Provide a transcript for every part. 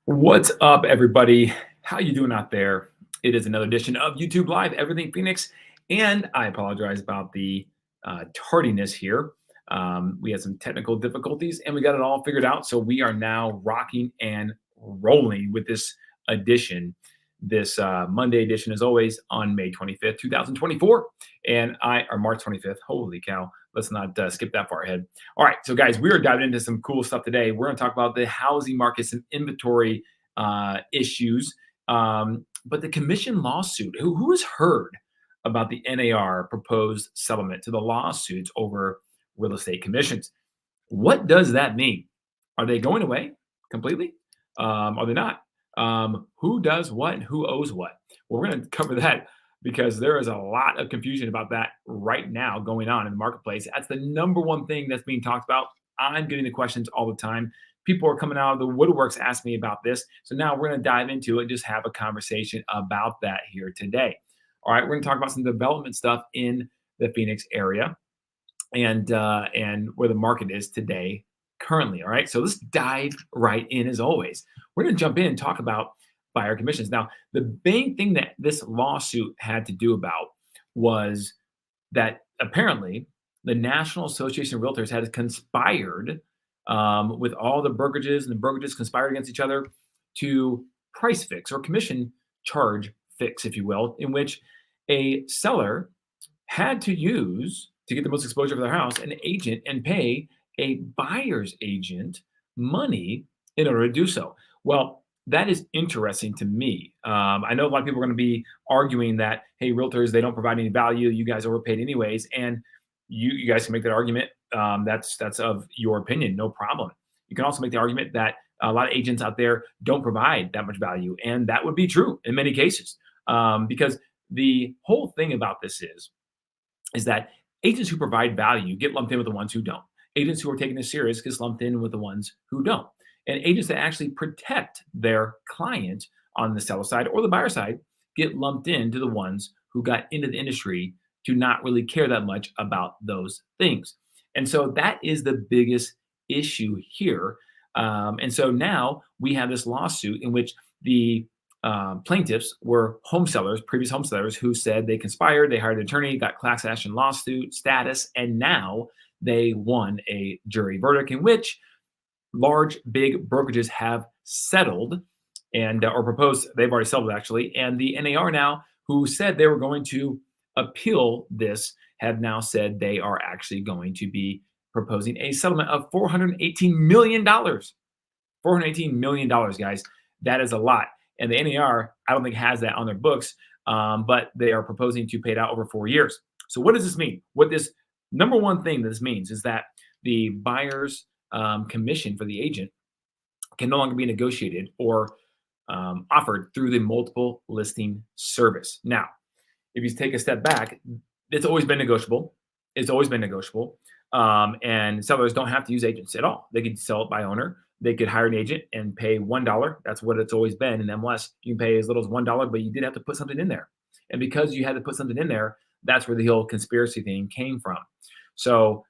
What's up, everybody? How you doing out there? It is another edition of YouTube Live, Everything Phoenix, and I apologize about the tardiness here. We had some technical difficulties, and we got it all figured out. So we are now rocking and rolling with this edition, this Monday edition, as always, on May 25th, 2024, or March 25th. Holy cow! Let's not skip that far ahead. All right, so guys, we are diving into some cool stuff today. We're going to talk about the housing markets and inventory issues, but the commission lawsuit. Who has heard about the NAR proposed settlement to the lawsuits over real estate commissions? What does that mean? Are they going away completely? Are they not? Who does what and who owes what? Well, we're going to cover that because there is a lot of confusion about that right now going on in the marketplace. That's the number one thing that's being talked about. I'm getting the questions all the time. People are coming out of the woodworks asking me about this. So now we're going to dive into it and just have a conversation about that here today. All right, we're going to talk about some development stuff in the Phoenix area and where the market is today currently. All right, so let's dive right in as always. We're going to jump in and talk about buyer commissions. Now, the main thing that this lawsuit had to do about was that apparently the National Association of Realtors had conspired with all the brokerages, and the brokerages conspired against each other to price fix or commission charge fix, if you will, in which a seller had to use to get the most exposure for their house an agent and pay a buyer's agent money in order to do so. Well, that is interesting to me. I know a lot of people are going to be arguing that, hey, realtors, they don't provide any value. You guys overpaid anyways. And you guys can make that argument. That's of your opinion, no problem. You can also make the argument that a lot of agents out there don't provide that much value. And that would be true in many cases. Because the whole thing about this is that agents who provide value get lumped in with the ones who don't. Agents who are taking this serious get lumped in with the ones who don't. And agents that actually protect their client on the seller side or the buyer side get lumped into the ones who got into the industry to not really care that much about those things. And so that is the biggest issue here. And so now we have this lawsuit in which the plaintiffs were home sellers, previous home sellers who said they conspired, they hired an attorney, got class action lawsuit status, and now they won a jury verdict in which large, big brokerages have settled and or proposed, they've already settled actually, and the NAR now, who said they were going to appeal this, have now said they are actually going to be proposing a settlement of $418 million. $418 million, guys. That is a lot. And the NAR, I don't think has that on their books, but they are proposing to pay it out over 4 years. So what does this mean? What this number one thing that this means is that the buyer's commission for the agent can no longer be negotiated or offered through the multiple listing service. Now, if you take a step back, it's always been negotiable. It's always been negotiable. And sellers don't have to use agents at all. They could sell it by owner. They could hire an agent and pay $1. That's what it's always been. In MLS, you can pay as little as $1, but you did have to put something in there. And because you had to put something in there, that's where the whole conspiracy thing came from. So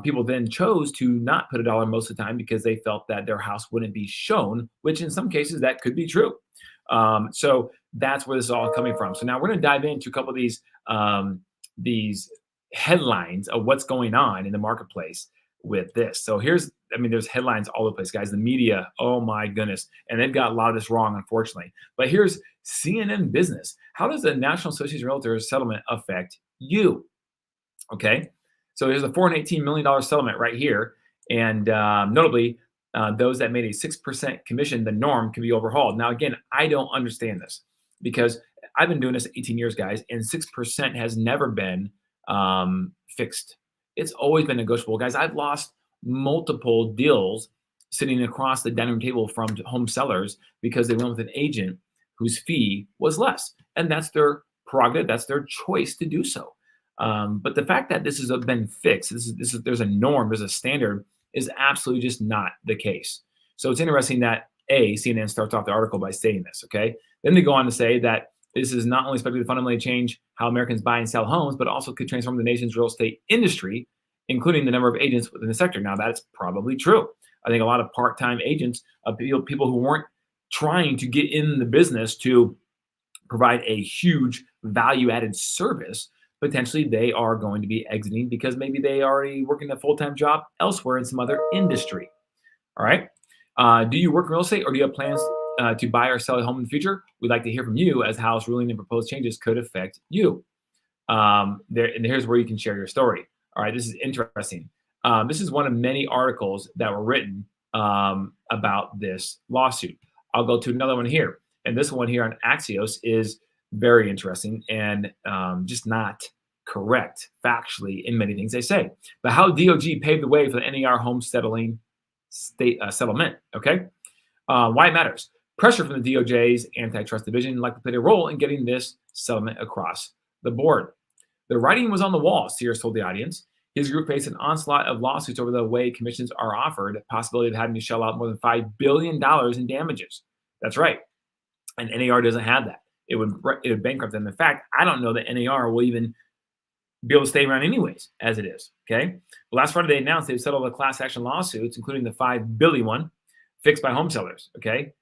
people then chose to not put a dollar most of the time because they felt that their house wouldn't be shown, which in some cases that could be true. So that's where this is all coming from. So now we're going to dive into a couple of these headlines of what's going on in the marketplace with this. So there's headlines all over the place, guys. The media, oh my goodness. And they've got a lot of this wrong, unfortunately. But here's CNN Business. How does the National Association of Realtors settlement affect you? Okay. So there's a $418 million settlement right here. And notably, those that made a 6% commission, the norm, can be overhauled. Now, again, I don't understand this because I've been doing this 18 years, guys, and 6% has never been fixed. It's always been negotiable, guys. I've lost multiple deals sitting across the dining room table from home sellers because they went with an agent whose fee was less. And that's their prerogative. That's their choice to do so. But the fact that this has been fixed, there's a norm, there's a standard, is absolutely just not the case. So it's interesting that CNN starts off the article by saying this, okay? Then they go on to say that this is not only expected to fundamentally change how Americans buy and sell homes, but also could transform the nation's real estate industry, including the number of agents within the sector. Now, that's probably true. I think a lot of part-time agents, people who weren't trying to get in the business to provide a huge value added service, potentially they are going to be exiting because maybe they already working a full time job elsewhere in some other industry. All right. Do you work in real estate or do you have plans to buy or sell a home in the future? We'd like to hear from you as House ruling and proposed changes could affect you. And here's where you can share your story. All right, this is interesting. This is one of many articles that were written about this lawsuit. I'll go to another one here. And this one here on Axios is very interesting and just not correct factually in many things they say. But how DOJ paved the way for the NAR home settling state settlement. Okay, why it matters. Pressure from the DOJ's antitrust division likely played a role in getting this settlement across the board. The writing was on the wall, Sears told the audience. His group faced an onslaught of lawsuits over the way commissions are offered, possibility of having to shell out more than $5 billion in damages. That's right. And NAR doesn't have that. It would bankrupt them. In fact, I don't know that NAR will even be able to stay around anyways, as it is. Okay. Well, last Friday they announced they've settled the class action lawsuits, including the $5 billion one, fixed by home sellers. Okay,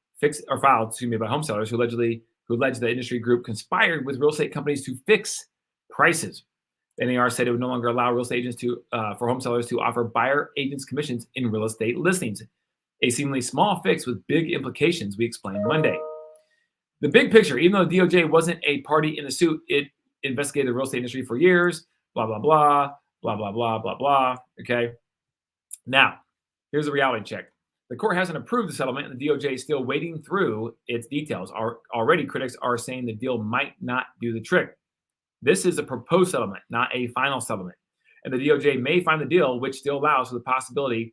filed by home sellers who alleged the industry group conspired with real estate companies to fix prices. The NAR said it would no longer allow real estate agents for home sellers to offer buyer agents commissions in real estate listings. A seemingly small fix with big implications, we explained Monday. The big picture, even though DOJ wasn't a party in the suit, it investigated the real estate industry for years, blah, blah, blah, blah, blah, blah, blah, blah. Okay. Now, here's a reality check. The court hasn't approved the settlement, and the DOJ is still wading through its details. Already, critics are saying the deal might not do the trick. This is a proposed settlement, not a final settlement. And the DOJ may find the deal, which still allows for the possibility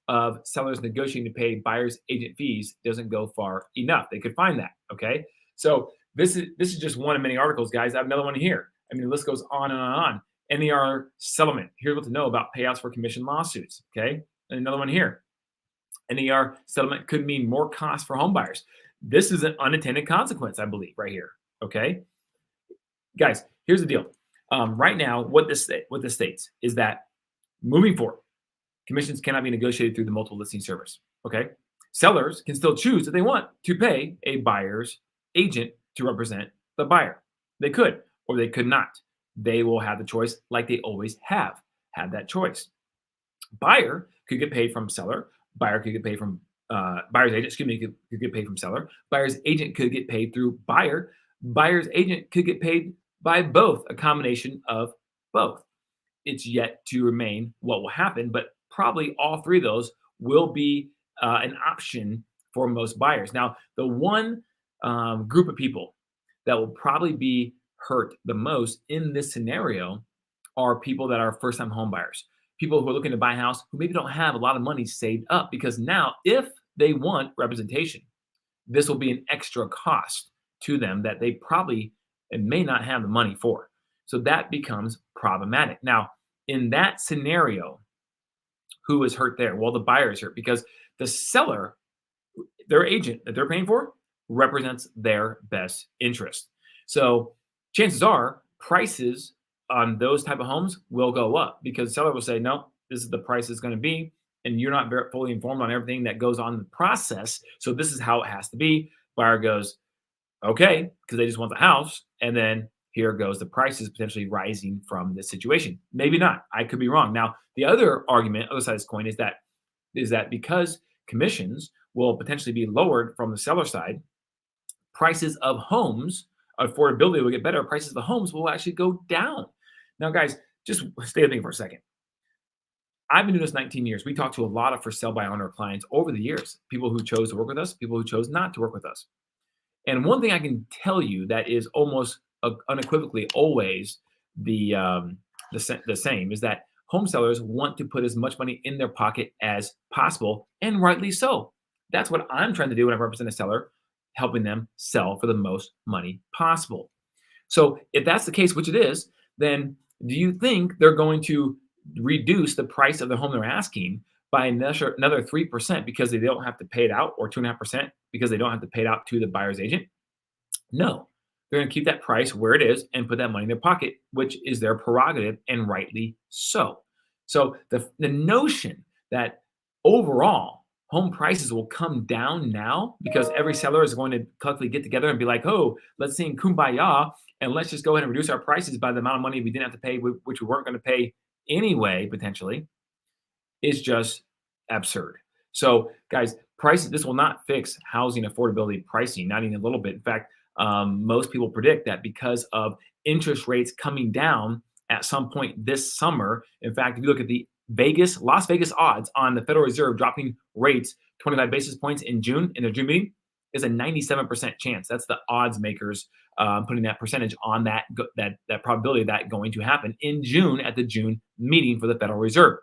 of sellers negotiating to pay buyers' agent fees, doesn't go far enough. They could find that. Okay. So this is just one of many articles, guys. I have another one here. I mean, the list goes on and on. NAR settlement. Here's what to know about payouts for commission lawsuits. Okay. And another one here. NAR settlement could mean more costs for home buyers. This is an unintended consequence, I believe, right here. Okay. Guys, here's the deal. Right now, what this states is that moving forward, commissions cannot be negotiated through the multiple listing service. Okay. Sellers can still choose if they want to pay a buyer's agent to represent the buyer. They could, or they could not. They will have the choice, like they always have had that choice. Buyer could get paid from seller. Buyer could get paid from buyer's agent. Could get paid from seller. Buyer's agent could get paid through buyer. Buyer's agent could get paid by both, a combination of both. It's yet to remain what will happen, but probably all three of those will be an option for most buyers. Now, the one group of people that will probably be hurt the most in this scenario are people that are first-time home buyers, people who are looking to buy a house who maybe don't have a lot of money saved up, because now if they want representation, this will be an extra cost to them that they probably and may not have the money for. So that becomes problematic. Now, in that scenario, who is hurt there? Well, the buyer is hurt because the seller, their agent that they're paying for, represents their best interest. So chances are prices on those type of homes will go up because the seller will say, no, this is the price it's going to be. And you're not very fully informed on everything that goes on in the process. So this is how it has to be. Buyer goes, okay, because they just want the house. And then here goes the prices potentially rising from this situation. Maybe not. I could be wrong. Now, the other argument, other side of this coin, is that because commissions will potentially be lowered from the seller side, prices of homes, affordability will get better. Prices of the homes will actually go down. Now, guys, just stay with me for a second. I've been doing this 19 years. We talked to a lot of for sale by owner clients over the years, people who chose to work with us, people who chose not to work with us. And one thing I can tell you that is almost unequivocally always the same is that home sellers want to put as much money in their pocket as possible, and rightly so. That's what I'm trying to do when I represent a seller, helping them sell for the most money possible. So if that's the case, which it is, then do you think they're going to reduce the price of the home they're asking by another 3% because they don't have to pay it out, or 2.5% because they don't have to pay it out to the buyer's agent? No, they're going to keep that price where it is and put that money in their pocket, which is their prerogative, and rightly so. So the notion that overall home prices will come down now because every seller is going to collectively get together and be like, oh, let's sing kumbaya and let's just go ahead and reduce our prices by the amount of money we didn't have to pay, which we weren't going to pay anyway, potentially, is just absurd. So, guys, prices, this will not fix housing affordability pricing, not even a little bit. In fact, most people predict that because of interest rates coming down at some point this summer. In fact, if you look at the Las Vegas odds on the Federal Reserve dropping rates 25 basis points in June, in their June meeting, is a 97% chance. That's the odds makers putting that percentage on that probability of that going to happen in June at the June meeting for the Federal Reserve.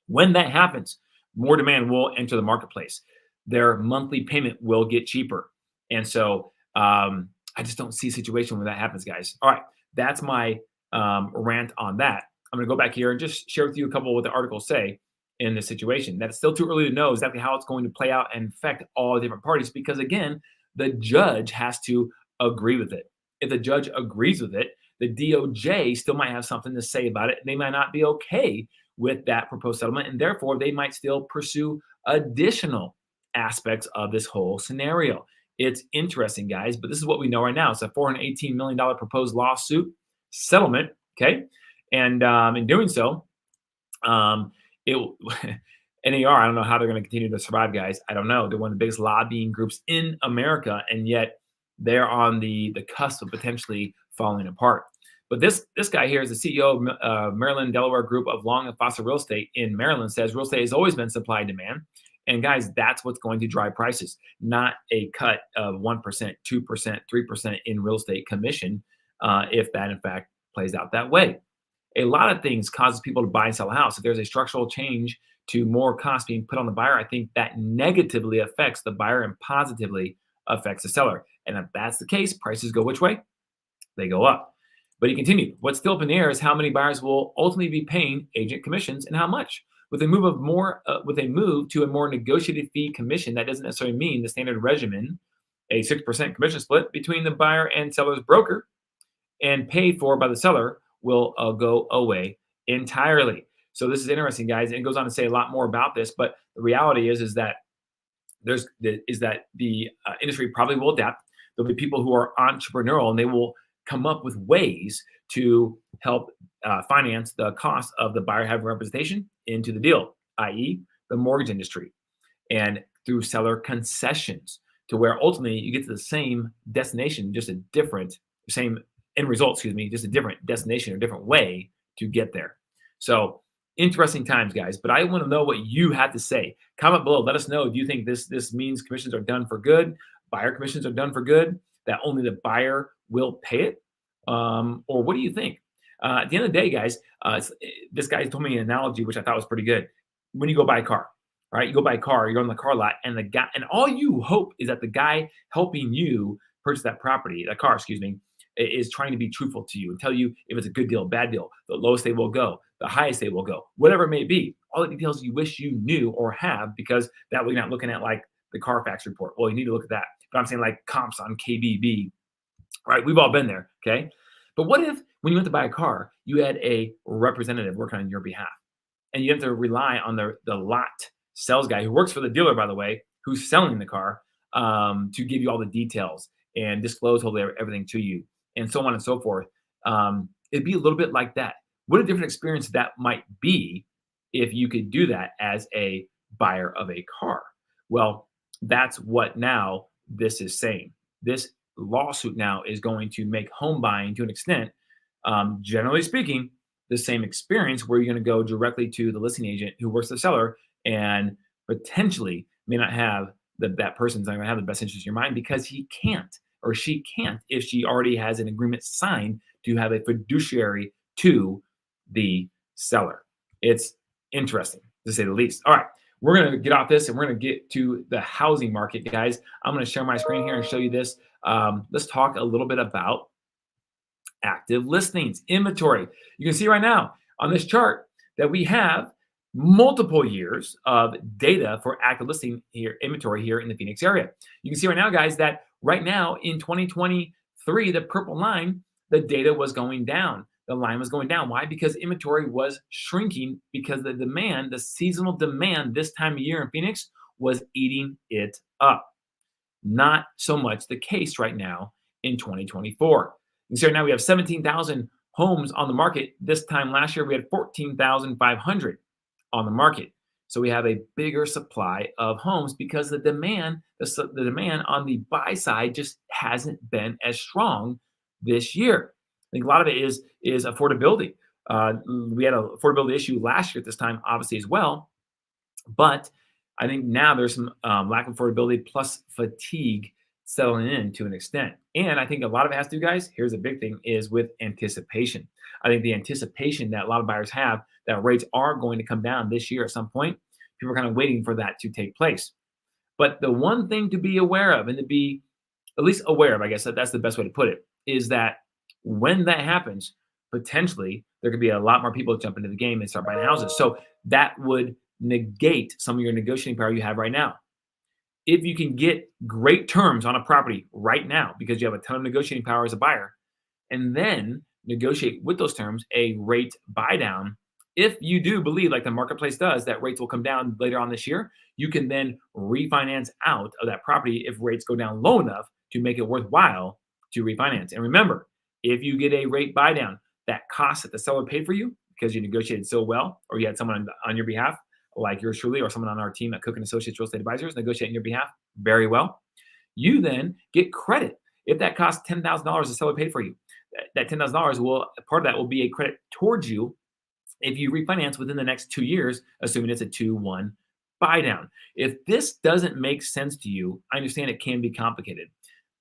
When that happens, more demand will enter the marketplace. Their monthly payment will get cheaper. And so I just don't see a situation where that happens, guys. All right, that's my rant on that. I'm going to go back here and just share with you a couple of what the articles say in this situation. That it's still too early to know exactly how it's going to play out and affect all the different parties because, again, the judge has to agree with it. If the judge agrees with it, the DOJ still might have something to say about it. They might not be okay with that proposed settlement, and therefore they might still pursue additional aspects of this whole scenario. It's interesting, guys, but this is what we know right now. It's a $418 million proposed lawsuit settlement, okay? And in doing so, it NAR, I don't know how they're going to continue to survive, guys. I don't know. They're one of the biggest lobbying groups in America, and yet they're on the cusp of potentially falling apart. But this guy here is the CEO of Maryland, Delaware Group of Long and Foster Real Estate in Maryland, says real estate has always been supply and demand. And guys, that's what's going to drive prices, not a cut of 1%, 2%, 3% in real estate commission, if that in fact plays out that way. A lot of things causes people to buy and sell a house. If there's a structural change to more cost being put on the buyer, I think that negatively affects the buyer and positively affects the seller. And if that's the case, prices go which way? They go up. But he continued, what's still up in the air is how many buyers will ultimately be paying agent commissions and how much. With a move to a more negotiated fee commission, that doesn't necessarily mean the standard regimen, a 6% commission split between the buyer and seller's broker and paid for by the seller will go away entirely. So this is interesting, guys. And it goes on to say a lot more about this, but the reality is that the industry probably will adapt. There'll be people who are entrepreneurial and they will come up with ways to help finance the cost of the buyer having representation into the deal, i.e. the mortgage industry, and through seller concessions to where ultimately you get to the same destination, just a different, same end result, just a different destination or different way to get there. So interesting times, guys, but I want to know what you have to say. Comment below. Let us know. Do you think this means commissions are done for good? Buyer commissions are done for good? That only the buyer will pay it? Or what do you think? At the end of the day, guys, this guy told me an analogy which I thought was pretty good. When you go buy a car, right? You go buy a car, you're on the car lot, and all you hope is that the guy helping you purchase that car, is trying to be truthful to you and tell you if it's a good deal, bad deal, the lowest they will go, the highest they will go, whatever it may be. All the details you wish you knew or have, because that way you're not looking at like the Carfax report. Well, you need to look at that. But I'm saying like comps on KBB, right? We've all been there, okay? But what if when you went to buy a car, you had a representative working on your behalf and you have to rely on the lot sales guy who works for the dealer, by the way, who's selling the car, to give you all the details and disclose hopefully everything to you and so on and so forth. It'd be a little bit like that. What a different experience that might be if you could do that as a buyer of a car. Well, that's what now this is saying. This lawsuit now is going to make home buying to an extent, generally speaking, the same experience where you're going to go directly to the listing agent who works the seller and potentially may not have that person's not going to have the best interest in your mind because he can't or she can't if she already has an agreement signed to have a fiduciary to the seller. It's interesting to say the least. All right, we're going to get off this and we're going to get to the housing market, guys. I'm going to share my screen here and show you this. Let's talk a little bit about active listings, inventory. You can see right now on this chart that we have multiple years of data for active listing here, inventory here in the Phoenix area. You can see right now, guys, that right now in 2023, the purple line, the data was going down. The line was going down. Why? Because inventory was shrinking because the demand, the seasonal demand this time of year in Phoenix was eating it up. Not so much the case right now in 2024. And so now we have 17,000 homes on the market. This time last year, we had 14,500 on the market. So we have a bigger supply of homes because the demand on the buy side just hasn't been as strong this year. I think a lot of it is affordability. We had an affordability issue last year at this time, obviously as well, but I think now there's some lack of affordability plus fatigue settling in to an extent. And I think a lot of it has to do, guys, here's a big thing, is with anticipation. I think the anticipation that a lot of buyers have that rates are going to come down this year at some point, people are kind of waiting for that to take place. But the one thing to be aware of and to be at least aware of, I guess that's the best way to put it, is that when that happens, potentially there could be a lot more people jump into the game and start buying houses. So that would negate some of your negotiating power you have right now. If you can get great terms on a property right now because you have a ton of negotiating power as a buyer, and then negotiate with those terms a rate buy down. If you do believe, like the marketplace does, that rates will come down later on this year, you can then refinance out of that property if rates go down low enough to make it worthwhile to refinance. And remember, if you get a rate buy down, that cost that the seller paid for you because you negotiated so well, or you had someone on your behalf, like yours truly, or someone on our team at Cook and Associates Real Estate Advisors negotiate on your behalf very well, you then get credit. If that costs $10,000 the seller paid for you, that $10,000 will, part of that will be a credit towards you if you refinance within the next 2 years, assuming it's a 2-1 buy down. If this doesn't make sense to you, I understand it can be complicated.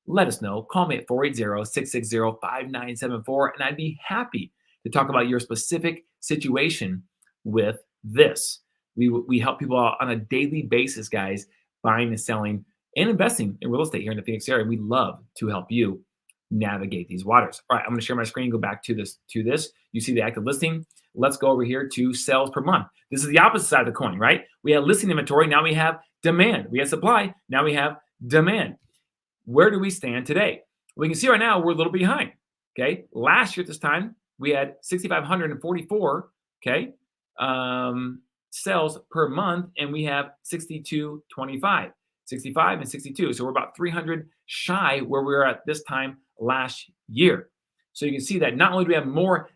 Let us know. Call me at 480-660-5974, and I'd be happy to talk about your specific situation with this. We help people out on a daily basis, guys, buying and selling and investing in real estate here in the Phoenix area. We love to help you navigate these waters. All right, I'm going to share my screen, go back to this. You see the active listing. Let's go over here to sales per month. This is the opposite side of the coin, right? We have listing inventory. Now we have demand. We have supply. Now we have demand. Where do we stand today? We can see right now we're a little behind. Okay. Last year at this time, we had 6,544. Okay. Sales per month, and we have 6225, 65 and 62. So we're about 300 shy where we were at this time last year. So you can see that not only do we have more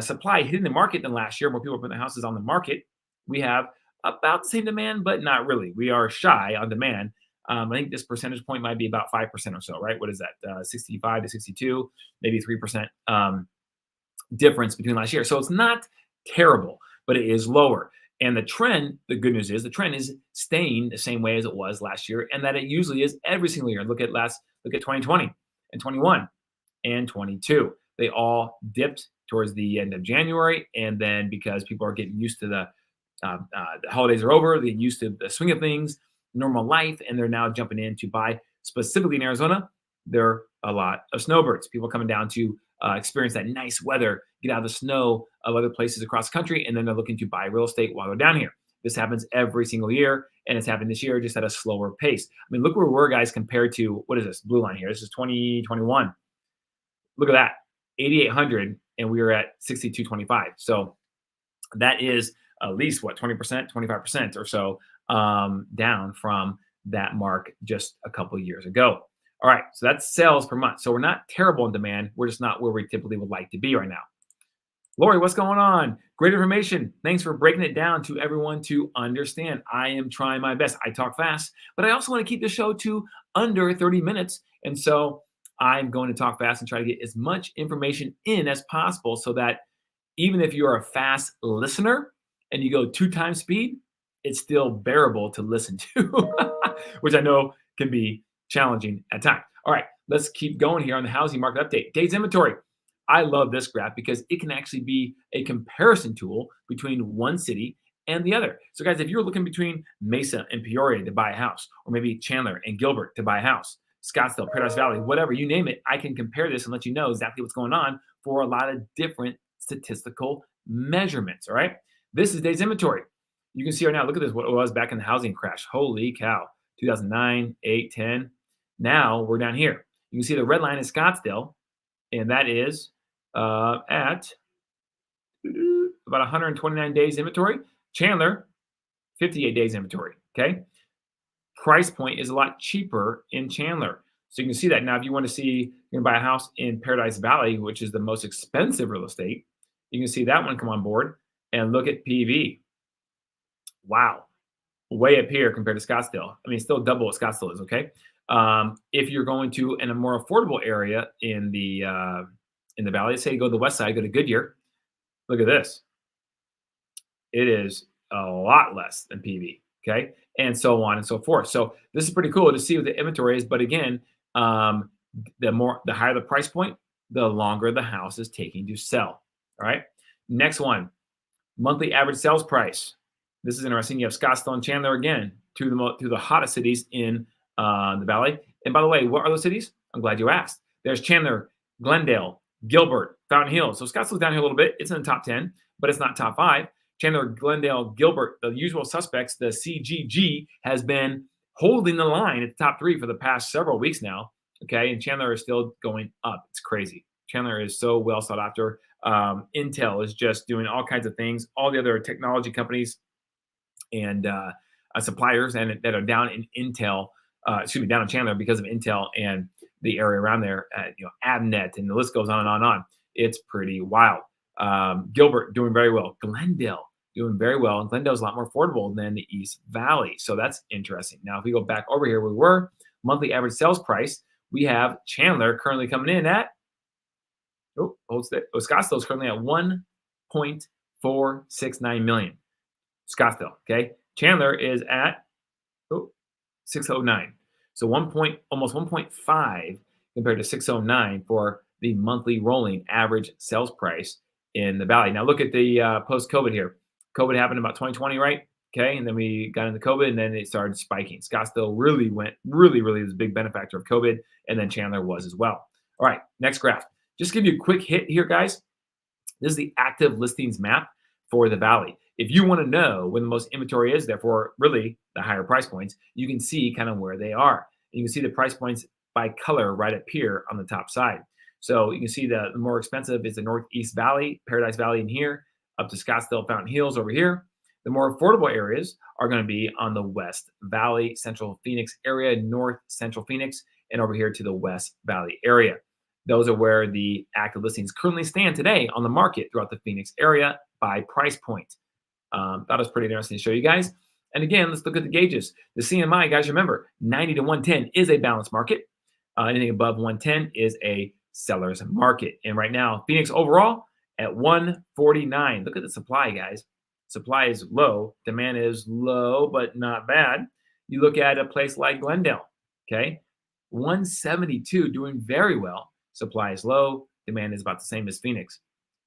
supply hitting the market than last year, more people are putting their houses on the market, we have about the same demand, but not really. We are shy on demand. I think this percentage point might be about 5% or so, right? What is that? 65 to 62, maybe 3% difference between last year. So it's not terrible, but it is lower. And the trend, the good news is the trend is staying the same way as it was last year, and that it usually is every single year. Look at 2020 and 21 and 22. They all dipped towards the end of January, and then because people are getting used to the holidays are over, they're used to the swing of things, normal life, and they're now jumping in to buy. Specifically in Arizona, there are a lot of snowbirds. People coming down to experience that nice weather, get out of the snow of other places across the country, and then they're looking to buy real estate while they're down here. This happens every single year, and it's happened this year just at a slower pace. I mean, look where we're, guys, compared to, what is this blue line here? This is 2021. Look at that, 8,800, and we were at 6,225. So that is at least, what, 20%, 25% or so down from that mark just a couple of years ago. All right, so that's sales per month. So we're not terrible in demand. We're just not where we typically would like to be right now. Lori, what's going on? Great information. Thanks for breaking it down to everyone to understand. I am trying my best. I talk fast, but I also want to keep the show to under 30 minutes. And so I'm going to talk fast and try to get as much information in as possible so that even if you're a fast listener and you go 2 times speed, it's still bearable to listen to, which I know can be challenging at times. All right, let's keep going here on the housing market update. Days inventory. I love this graph because it can actually be a comparison tool between one city and the other. So guys, if you're looking between Mesa and Peoria to buy a house, or maybe Chandler and Gilbert to buy a house, Scottsdale, Paradise Valley, whatever, you name it, I can compare this and let you know exactly what's going on for a lot of different statistical measurements, all right? This is days inventory. You can see right now, look at this, what it was back in the housing crash. Holy cow, 2009, 8, 10. Now we're down here. You can see the red line is Scottsdale, and that is at about 129 days inventory. Chandler, 58 days inventory, okay? price point is a lot cheaper in Chandler. So you can see that. Now, if you want to see, you can buy a house in Paradise Valley, which is the most expensive real estate, you can see that one come on board and look at PV. Wow, way up here compared to Scottsdale. I mean, still double what Scottsdale is, okay? If you're going to in a more affordable area in the valley, say you go to the west side, go to Goodyear, look at this. It is a lot less than PV, okay? And so on and so forth. So this is pretty cool to see what the inventory is. But again, um, the higher the price point, the longer the house is taking to sell. All right. Next one, monthly average sales price. This is interesting. You have Scottsdale and Chandler again, two of the hottest cities in the valley. And by the way, what are those cities? I'm glad you asked. There's Chandler, Glendale, Gilbert, Fountain Hills. So Scottsdale's down here a little bit. It's in the top 10, but it's not top 5. Chandler, Glendale, Gilbert, the usual suspects, the CGG has been holding the line at the top 3 for the past several weeks now. Okay. And Chandler is still going up. It's crazy. Chandler is so well sought after. Intel is just doing all kinds of things. All the other technology companies and suppliers and that are down in Intel, down in Chandler because of Intel and the area around there, Avnet, and the list goes on and on and on. It's pretty wild. Gilbert doing very well. Glendale doing very well. And Glendale is a lot more affordable than the East Valley. So that's interesting. Now, if we go back over here, we were monthly average sales price. We have Chandler currently coming in at, Scottsdale is currently at 1.469 million. Scottsdale, okay? Chandler is at 609. So almost 1.5 compared to 609 for the monthly rolling average sales price in the valley. Now look at the post-COVID here. COVID happened about 2020, right? Okay, and then we got into COVID, and then it started spiking. Scottsdale really was a big benefactor of COVID, and then Chandler was as well. All right, next graph. Just give you a quick hit here, guys. This is the active listings map for the valley. If you want to know where the most inventory is, therefore really the higher price points, you can see kind of where they are. And you can see the price points by color right up here on the top side. So you can see the more expensive is the Northeast Valley, Paradise Valley in here, up to Scottsdale, Fountain Hills over here. The more affordable areas are going to be on the West Valley, Central Phoenix area, North Central Phoenix, and over here to the West Valley area. Those are where the active listings currently stand today on the market throughout the Phoenix area by price point. That was pretty interesting to show you guys. And again, let's look at the gauges. The CMI, guys, remember, 90 to 110 is a balanced market. Anything above 110 is a seller's market. And right now, Phoenix overall at 149. Look at the supply, guys. Supply is low. Demand is low, but not bad. You look at a place like Glendale, okay? 172, doing very well. Supply is low. Demand is about the same as Phoenix.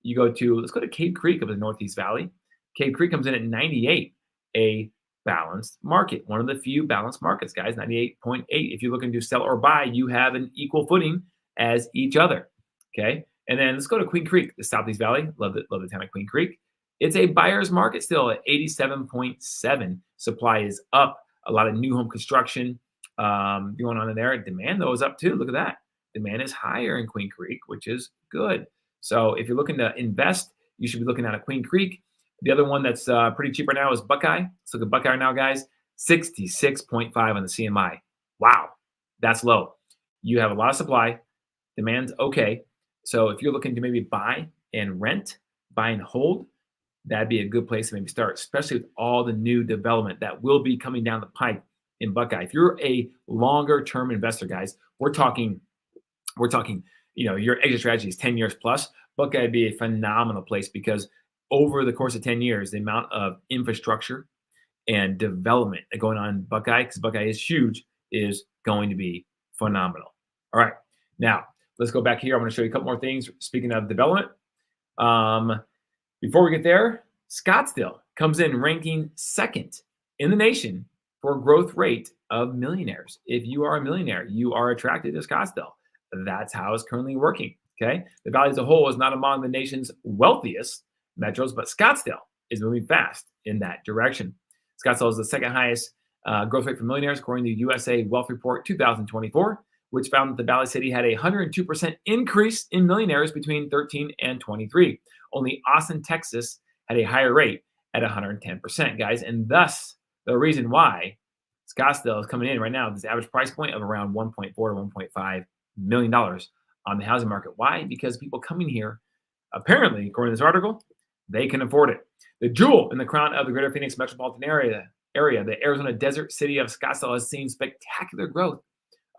Let's go to Cave Creek up in the Northeast Valley. Cave Creek comes in at 98, a balanced market. One of the few balanced markets, guys, 98.8. If you're looking to sell or buy, you have an equal footing as each other, okay? And then let's go to Queen Creek, the Southeast Valley. Love the town of Queen Creek. It's a buyer's market still at 87.7. Supply is up. A lot of new home construction going on in there. Demand, though, is up too. Look at that. Demand is higher in Queen Creek, which is good. So if you're looking to invest, you should be looking at a Queen Creek. The other one that's pretty cheap right now is Buckeye. Let's look at Buckeye now, guys. 66.5 on the CMI. Wow, that's low. You have a lot of supply. Demand's okay. So if you're looking to maybe buy and rent, buy and hold, that'd be a good place to maybe start, especially with all the new development that will be coming down the pipe in Buckeye. If you're a longer term investor, guys, we're talking, your exit strategy is 10 years plus. Buckeye would be a phenomenal place because over the course of 10 years, the amount of infrastructure and development going on in Buckeye, because Buckeye is huge, is going to be phenomenal. All right, now let's go back here. I'm going to show you a couple more things. Speaking of development, before we get there, Scottsdale comes in ranking second in the nation for growth rate of millionaires. If you are a millionaire, you are attracted to Scottsdale. That's how it's currently working. Okay, the valley as a whole is not among the nation's wealthiest metros, but Scottsdale is moving fast in that direction. Scottsdale is the second highest growth rate for millionaires, according to USA Wealth Report 2024, which found that the Valley City had a 102% increase in millionaires between 13 and 23. Only Austin, Texas had a higher rate at 110%, guys. And thus, the reason why Scottsdale is coming in right now, this average price point of around 1.4 to 1.5 million dollars on the housing market. Why? Because people coming here, apparently, according to this article, they can afford it. The jewel in the crown of the greater Phoenix metropolitan area, the Arizona desert city of Scottsdale has seen spectacular growth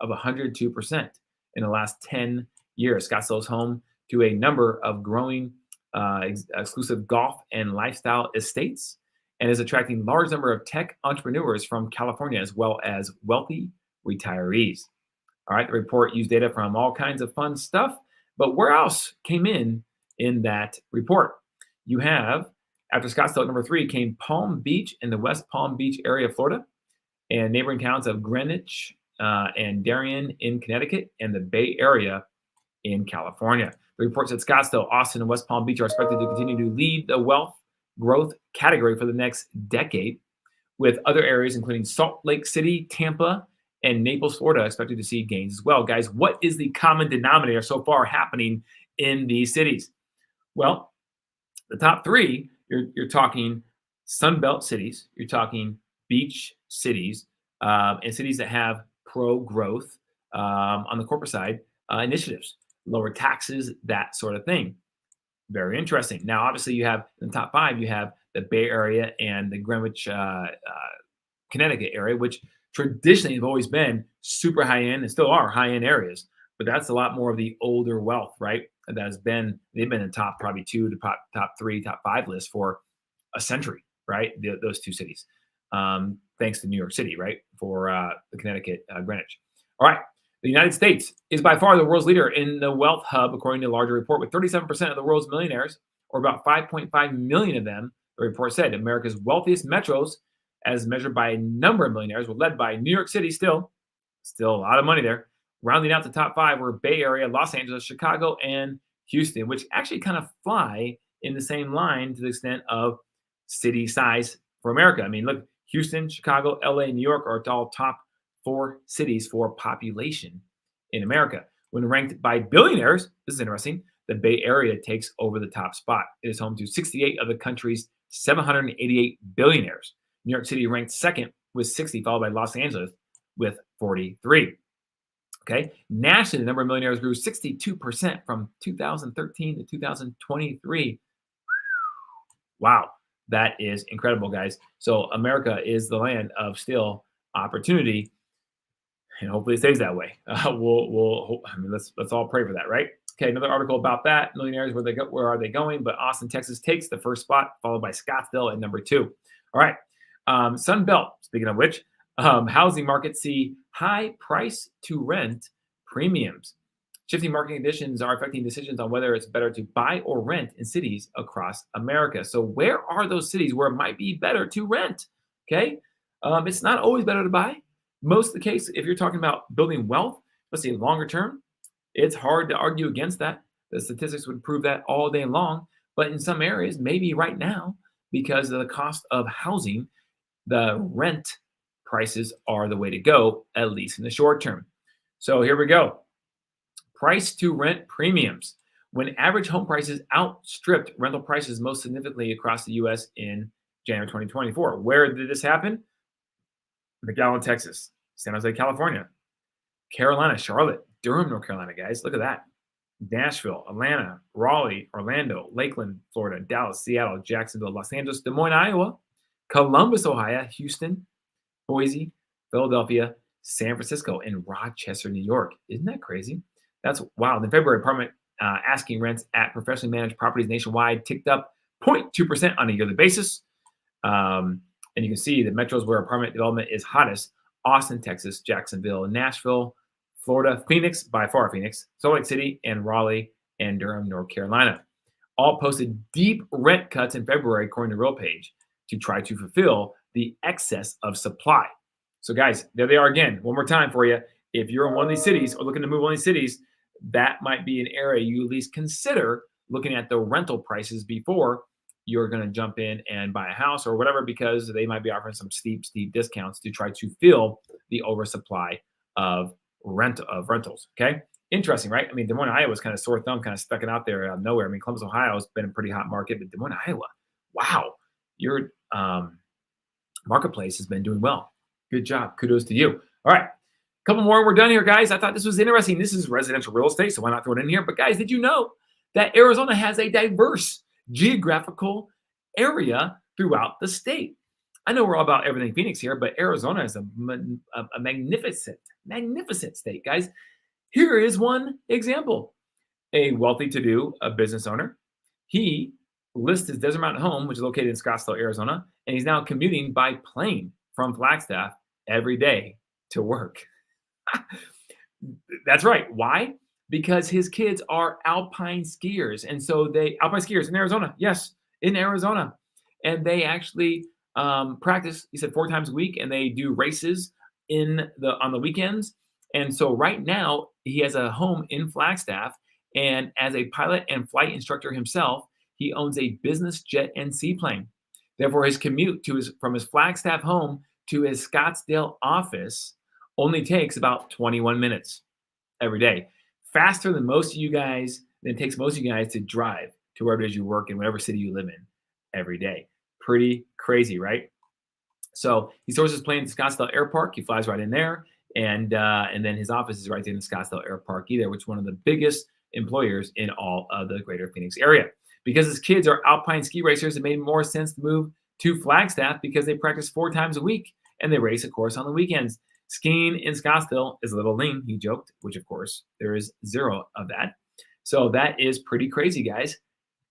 of 102% in the last 10 years. Scottsdale is home to a number of growing exclusive golf and lifestyle estates and is attracting large number of tech entrepreneurs from California as well as wealthy retirees. All right, the report used data from all kinds of fun stuff, but where else came in that report? You have, after Scottsdale at number 3 came Palm Beach in the West Palm Beach area of Florida and neighboring towns of Greenwich and Darien in Connecticut and the Bay Area in California. The report said Scottsdale, Austin, and West Palm Beach are expected to continue to lead the wealth growth category for the next decade, with other areas including Salt Lake City, Tampa, and Naples, Florida, expected to see gains as well. Guys, what is the common denominator so far happening in these cities? Well, the top 3, you're talking Sunbelt cities, you're talking beach cities, and cities that have pro-growth on the corporate side initiatives, lower taxes, that sort of thing. Very interesting. Now, obviously, you have in the top 5, you have the Bay Area and the Greenwich, Connecticut area, which traditionally have always been super high end and still are high end areas. But that's a lot more of the older wealth, right? That has been, they've been in top probably 2 to top 3, top 5 lists for a century, right? Those 2 cities, thanks to New York City, right? For the Connecticut, Greenwich. All right. The United States is by far the world's leader in the wealth hub, according to a larger report, with 37% of the world's millionaires, or about 5.5 million of them, the report said. America's wealthiest metros, as measured by a number of millionaires, were led by New York City, still a lot of money there. Rounding out the top 5 were Bay Area, Los Angeles, Chicago, and Houston, which actually kind of fly in the same line to the extent of city size for America. I mean, look, Houston, Chicago, LA, New York are all top 4 cities for population in America. When ranked by billionaires, this is interesting, the Bay Area takes over the top spot. It is home to 68 of the country's 788 billionaires. New York City ranked second with 60, followed by Los Angeles with 43. Okay, nationally, the number of millionaires grew 62% from 2013 to 2023. Wow, that is incredible, guys. So America is the land of still opportunity, and hopefully it stays that way. Let's all pray for that, right? Okay, another article about that. Millionaires, where are they going? But Austin, Texas takes the first spot, followed by Scottsdale at number 2. All right, Sun Belt. Speaking of which, housing markets see high price to rent premiums. Shifting market conditions are affecting decisions on whether it's better to buy or rent in cities across America. So where are those cities where it might be better to rent? Okay, it's not always better to buy. Most of the case, if you're talking about building wealth, let's say longer term, it's hard to argue against that. The statistics would prove that all day long. But in some areas, maybe right now, because of the cost of housing, the rent prices are the way to go, at least in the short term. So here we go. Price to rent premiums. When average home prices outstripped rental prices most significantly across the U.S. in January 2024. Where did this happen? McAllen, Texas, San Jose, California, Carolina, Charlotte, Durham, North Carolina, guys. Look at that. Nashville, Atlanta, Raleigh, Orlando, Lakeland, Florida, Dallas, Seattle, Jacksonville, Los Angeles, Des Moines, Iowa, Columbus, Ohio, Houston, Boise, Philadelphia, San Francisco, and Rochester, New York. Isn't that crazy? That's wild. In February, apartment asking rents at professionally managed properties nationwide ticked up 0.2% on a yearly basis. And you can see the metros where apartment development is hottest: Austin, Texas, Jacksonville, Nashville, Florida, Phoenix, by far Phoenix, Salt Lake City, and Raleigh and Durham, North Carolina. All posted deep rent cuts in February, according to RealPage, to try to fulfill the excess of supply. So guys, there they are again. One more time for you. If you're in one of these cities or looking to move one of these cities, that might be an area you at least consider looking at the rental prices before you're going to jump in and buy a house or whatever, because they might be offering some steep discounts to try to fill the oversupply of rentals. Okay. Interesting, right? I mean, Des Moines, Iowa was kind of sore thumb, kind of stuck it out there out of nowhere. I mean, Columbus, Ohio has been a pretty hot market, but Des Moines, Iowa, wow, your marketplace has been doing well. Good job. Kudos to you. All right. A couple more. We're done here, guys. I thought this was interesting. This is residential real estate, so why not throw it in here? But, guys, did you know that Arizona has a diverse geographical area throughout the state? I know we're all about everything Phoenix here, but Arizona is a magnificent state, guys. Here is one example. A wealthy to-do a business owner. He lists his Desert Mountain home, which is located in Scottsdale, Arizona, and he's now commuting by plane from Flagstaff every day to work. That's right. Why? Because his kids are alpine skiers. And so alpine skiers in Arizona. Yes, in Arizona. And they actually practice, he said, 4 times a week, and they do races on the weekends. And so right now he has a home in Flagstaff, and as a pilot and flight instructor himself, he owns a business jet and seaplane. Therefore, his commute from his Flagstaff home to his Scottsdale office only takes about 21 minutes every day. Faster than it takes most of you guys to drive to wherever it is you work in whatever city you live in every day. Pretty crazy, right? So he stores his plane at the Scottsdale Air Park. He flies right in there. And then his office is right there in the Scottsdale Air Park either, which is one of the biggest employers in all of the greater Phoenix area. Because his kids are alpine ski racers, it made more sense to move to Flagstaff because they practice 4 times a week and they race, of course, on the weekends. Skiing in Scottsdale is a little lean, he joked, which, of course, there is 0 of that. So that is pretty crazy, guys.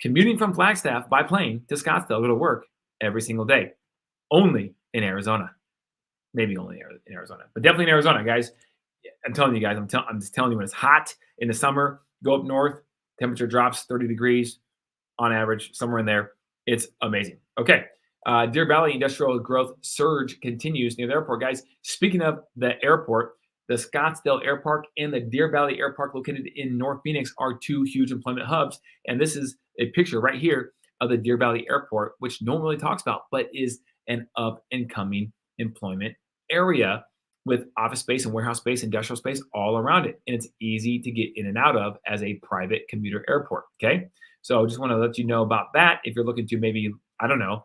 Commuting from Flagstaff by plane to Scottsdale, go to work every single day, only in Arizona. Maybe only in Arizona, but definitely in Arizona, guys. I'm telling you guys, I'm just telling you, when it's hot in the summer, go up north, temperature drops 30 degrees on average, somewhere in there. It's amazing. Okay. Deer Valley industrial growth surge continues near the airport, guys. Speaking of the airport, the Scottsdale Air Park and the Deer Valley Air Park located in North Phoenix are 2 huge employment hubs. And this is a picture right here of the Deer Valley Airport, which no one really talks about, but is an up and coming employment area with office space and warehouse space, industrial space all around it. And it's easy to get in and out of as a private commuter airport. Okay. So just want to let you know about that. If you're looking to maybe, I don't know,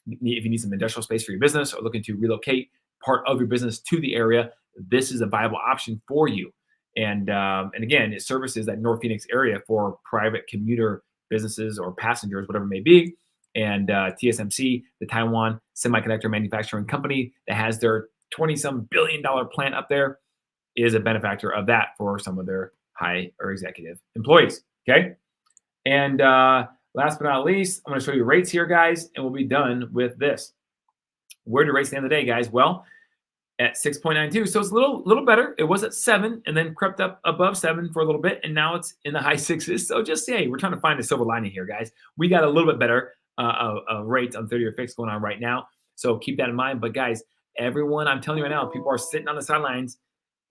if you need some industrial space for your business or looking to relocate part of your business to the area, this is a viable option for you. And again, it services that North Phoenix area for private commuter businesses or passengers, whatever it may be. And TSMC, the Taiwan Semiconductor Manufacturing Company that has their $20-some billion plant up there, is a benefactor of that for some of their high or executive employees. Okay. And last but not least, I'm going to show you rates here, guys, and we'll be done with this. Where do rates stand today, guys? Well, at 6.92. So it's a little better. It was at 7 and then crept up above 7 for a little bit. And now it's in the high 6s. So just say, we're trying to find a silver lining here, guys. We got a little bit better rates on 30-year fixed going on right now. So keep that in mind. But guys, everyone, I'm telling you right now, people are sitting on the sidelines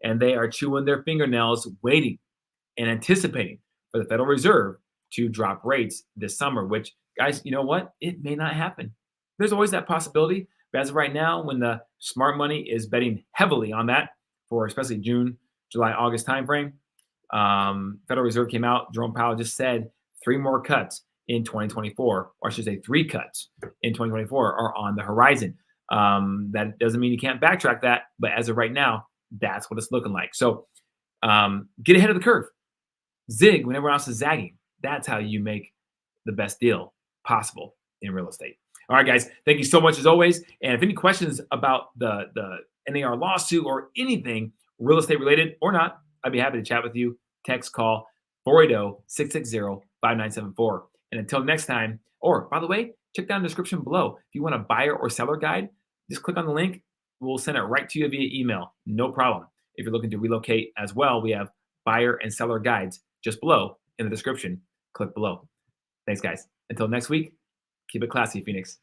and they are chewing their fingernails, waiting and anticipating for the Federal Reserve to drop rates this summer, which, guys, you know what? It may not happen. There's always that possibility. But as of right now, when the smart money is betting heavily on that for especially June, July, August timeframe, Federal Reserve came out. Jerome Powell just said 3 more cuts in 2024, or I should say 3 cuts in 2024 are on the horizon. That doesn't mean you can't backtrack that, but as of right now, that's what it's looking like. So get ahead of the curve. Zig when everyone else is zagging. That's how you make the best deal possible in real estate. All right, guys, thank you so much as always. And if any questions about the NAR lawsuit or anything real estate related or not, I'd be happy to chat with you. Text, call 480-660-5974. And until next time, or by the way, check down the description below. If you want a buyer or seller guide, just click on the link. We'll send it right to you via email. No problem. If you're looking to relocate as well, we have buyer and seller guides just below in the description. Click below. Thanks, guys. Until next week, keep it classy, Phoenix.